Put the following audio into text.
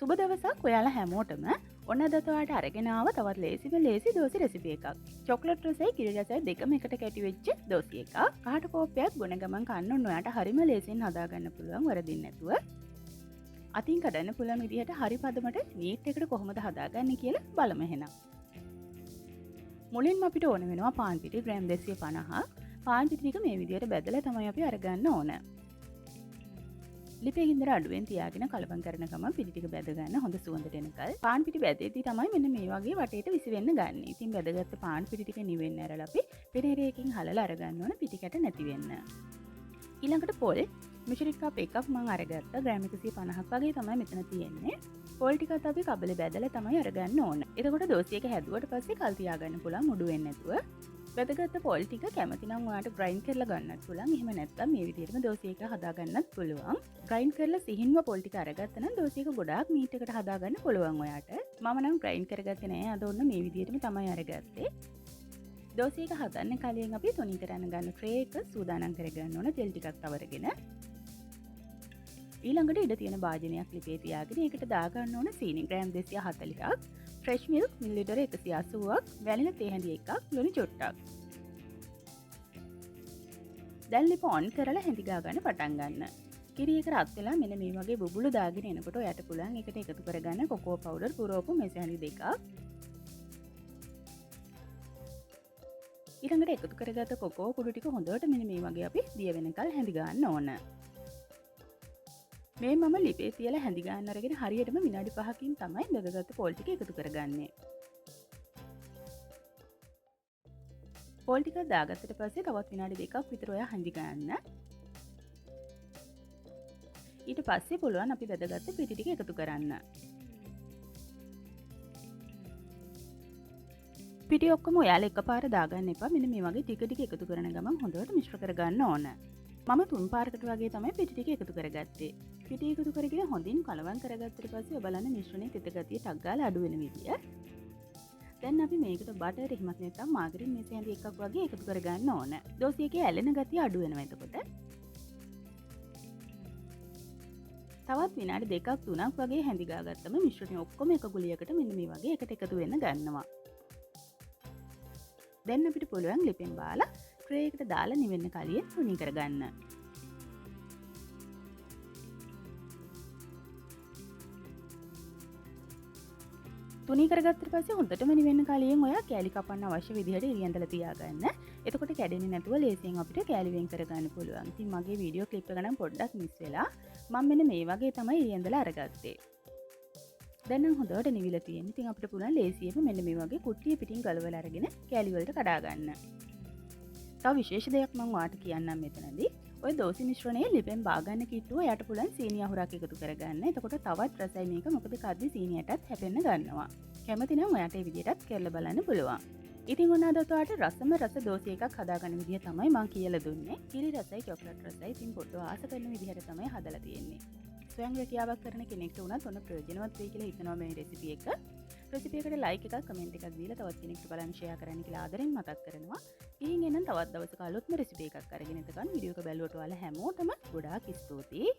සුබ දවසක් ඔයාලා හැමෝටම. ඔන්න අද ඔයාලට අරගෙන ආව තවත් ලේසි දෝසි රෙසිපි එකක්. චොක්ලට් රසයි කිරි රසයි දෙකම එකට කැටි වෙච්ච දෝසි එකක්. කාට කෝප්පයක් බොන ගමන් කන්න ඕන ඔයාලට හරිම ලේසියෙන් හදාගන්න පුළුවන් වරදින්න නැතුව. අතින් කඩන්න පුළුවන් විදිහට හරි පදමට මීට් එකට කොහොමද හදාගන්නේ කියලා බලමු එහෙනම්. මුලින්ම අපිට ඕන වෙනවා පාන් පිටි ග්‍රෑම් 250ක්. පාන් පිටි ටික මේ විදිහට බෙදලා තමයි අපි අරගන්න ඕන. ලිපේ ගින්දර අඩුවෙන් තියාගෙන කලවම් කරන ගමන් පිටි ටික බැද ගන්න හොඳ සුවඳට එනකල්. පාන් පිටි බැදෙද්දී තමයි මෙන්න මේ වගේ වටේට විසිවෙන්න ගන්න. ඉතින් බැදගත්ත පාන් පිටි ටික නිවෙන්න ඇරලා අපි පෙරහැරයකින් හලලා අරගන්න ඕන පිටි කැට නැති වෙන්න. ඊළඟට පොල් මෙෂරිට් කප් එකක් මම අරගත්තා. ග්‍රෑම් 150ක් වගේ තමයි මෙතන තියෙන්නේ. පොල් ටිකත් අපි කබලේ බැදලා තමයි අරගන්න ඕන. එතකොට දෝසි එක හැදුවට පස්සේ කල් තියාගන්න පුළුවන් මුඩු වෙන්නේ නැතුව. වැදගත් පොල් ටික කැමති නම් ඔයාලට ග්‍රයින්ඩ් කරලා ගන්නත් පුළුවන්. එහෙම නැත්නම් මේ විදිහටම දෝසි එක හදා ගන්නත් පුළුවන්. ග්‍රයින්ඩ් කරලා සිහින්ව පොල් ටික අරගත්තා නම් දෝසි එක ගොඩාක් මීට් එකට හදා ගන්න පුළුවන් ඔයාට. මම නම් ග්‍රයින්ඩ් කරගත්තේ නෑ. අද ඔන්න මේ විදිහටම තමයි අරගත්තේ. දෝසි එක හදන්න කලින් අපි තුනී කරන්න ගන්න ට්‍රේ එක සූදානම් කරගන්න ඕන තෙල් ටිකක් තවරගෙන. ඊළඟට ඉඩ තියෙන භාජනයක් ලිපේ තියාගෙන ඒකට දාගන්න ඕන සීනි ග්‍රෑම් 240ක්, ෆ්‍රෙෂ් මිල්ක් මිලිලිටර 180ක්, වැනිලා තේ හැඳි එකක්, ලුණු චුට්ටක්. දැන් ලිප ඔන් කරලා හැඳි ගා ගන්න පටන් ගන්න. කිරි එක රත් වෙලා මෙන්න මේ වගේ බුබුලු දාගෙන එනකොට ඔයාට පුළුවන් එකට එකතු කරගන්න කොකෝ පවුඩර් පුරවපු මෙස හැඳි දෙකක්. ඊළඟට එකතු කරගත්ත කොකෝ කුඩු ටික හොඳට මෙන්න මේ වගේ අපි දිය වෙනකල් හැඳි ගන්න ඕන. මේ මම ලිපේ තියලා හැඳි ගන්න අරගෙන හරියටම විනාඩි 5කින් තමයි බෙදගත්ත පොල් ටික එකතු කරගන්නේ. පොල් ටික දාගත්තට පස්සේ තවත් විනාඩි 2ක් විතර ඔයා හැඳි ගන්න. ඊට පස්සේ පුළුවන් අපි බෙදගත්ත පිටි ටික එකතු කරන්න. පිටි ඔක්කොම ඔයාලා එකපාර දාගන්න එපා. මෙන්න මේ වගේ ටික ටික එකතු කරන ගමන් හොඳට මිශ්‍ර කරගන්න ඕන. මම 3 පාරකට වගේ තමයි පිටි ටික එකතු කරගත්තේ. පිටි එකතු කරගෙන හොඳින් කලවම් කරගත්තට පස්සේ ඔබලන්න මිශ්‍රණයේ තෙත ගතිය ටක් ගාලා අඩු වෙන විදිය. දැන් අපි මේකට බටර් එහෙමත් නැත්නම් මාගරින් මේස හැඳි එකක් වගේ එකතු කරගන්න ඕන. දෝසි එකේ ඇලෙන ගතිය අඩු වෙනවා එතකොට. තවත් විනාඩි 2ක් 3ක් වගේ හැඳි ගාගත්තම මිශ්‍රණය ඔක්කොම එක ගුලියකට මෙන්න මේ වගේ එකට එකතු වෙන්න ගන්නවා. දැන් අපිට පුළුවන් ලිපෙන් බාලා ට්‍රේ එකට දාලා නිවෙන්න කලින් තුනී කරගන්න. තුනී කරගත්තට පස්සේ හොඳටම නිවෙන්න කලින් ඔයා කෑලි කපන්න අවශ්‍ය විදිහට ඉරියන්දලා තියාගන්න. එතකොට කැඩෙන්නේ නැතුව ලේසියෙන් අපිට කෑලි වෙන් කරගන්න පුළුවන්. ඉතින් මගේ වීඩියෝ ක්ලිප් එක නම් පොඩ්ඩක් මිස් වෙලා මම මෙන්න මේ වගේ තමයි ඉරියන්දලා අරගත්තේ. දැන් නම් හොඳට නිවිලා තියෙන්නේ. ඉතින් අපිට පුළුවන් ලේසියෙන්ම මෙන්න මේ වගේ කුට්ටිය පිටින් ගලවලා අරගෙන කෑලි වලට කඩා ගන්න. තව විශේෂ දෙයක් මම ඔයාලට කියන්නම් මෙතනදී. ඔය දෝසි මිශ්‍රණයේ ලිපෙන් බාගන්න කිට්ටුව යට පුළුවන් සීනි අහුරක් එකතු කරගන්න. එතකොට තවත් රසයි මේක. මොකද කද්දි සීනියටත් හැපෙන්න ගන්නවා. කැමති නම් ඔයාට මේ විදිහටත් කරලා බලන්න පුළුවන්. ඉතින් ඔන්න අද ඔයාලට රසම රස දෝසි එකක් හදාගන්න විදිහ තමයි මම කියලා දුන්නේ. කිරි රසයි චොක්ලට් රසයි ඉතින් පොඩ්ඩක් ආස කරන විදිහට තමයි හදලා තියෙන්නේ. ස්වයං රැකියාවක් කරන කෙනෙක්ට උනත් ඔන්න ප්‍රයෝජනවත් වෙයි කියලා හිතනවා මේ රෙසිපි එක. රෙසිපි එකට ලයික් එකක් කමෙන්ට් එකක් දීලා තවත් කෙනෙක්ට බලන්න ෂෙයා කරන්න කියලා ආදරෙන් මතක් කරනවා. ඉතින් එනම් තවත් දවසක අලුත්ම රෙසිපි එකක් අරගෙන එතකන් වීඩියෝ එක බැලුවට ඔයාලා හැමෝටම ගොඩාක් ස්තුතියි.